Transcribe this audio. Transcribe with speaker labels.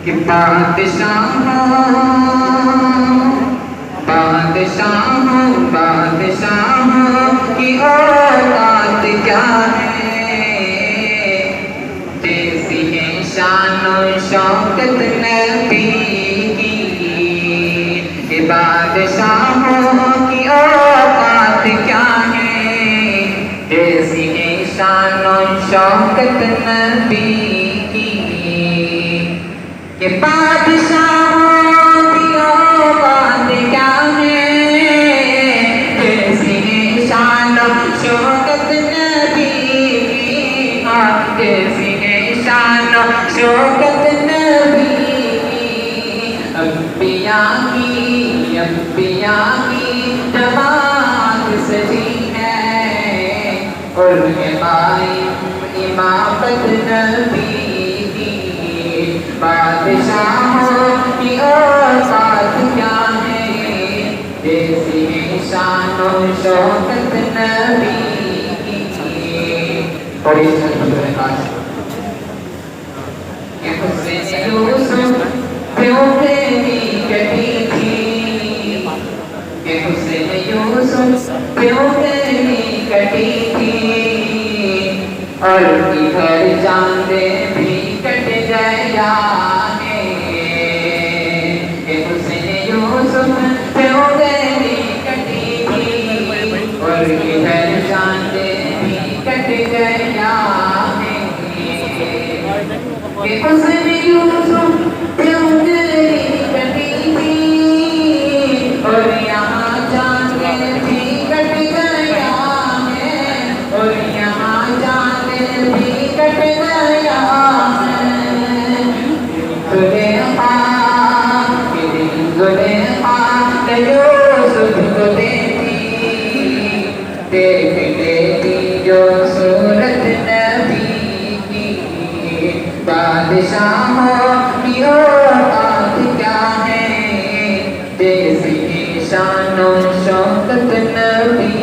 Speaker 1: کہ بادشاہوں کی اوقات کیا ہے، جیسی ہے شان و شوکت نبی کی، کہ بادشاہوں کی اوقات کیا ہے، جیسی ہے شان و شوکت نبی کی، کہ بادشاہوں کی اوقات کیا ہے، جیسی ہے شان و شوکت نبی کی، جیسی ہے شان و شوکت نبی کی، انبیاء کی جماعت سجی ہے، اور امامت نبی کی، بادشاہوں کی اوقات کیا ہے، جیسی ہے شان و شوکت نبی کی۔ اور اس میں خاص کہ حسن یوسف پہ انگلی کٹی تھی، کہ حسن یوسف پہ انگلی کٹی تھی، اور ادھر چاندے بھی کٹ گیا ہے، کہ حسن یوسف پہ انگلی کٹی تھی، اور ادھر چاندے بھی کٹ گیا ہے، کہ حسن یوسف پہ انگلی کٹی تھی، اور یہاں چاند بھی کٹ گیا ہے، اور یہاں چاند بھی کٹ گیا ہے، زلیخا یوسف کو دیکھی، دیکھ لیتی جو صورت نبی کی، بادشاہوں کی اوقات کیا ہے، جیسی شان و شوکت نبی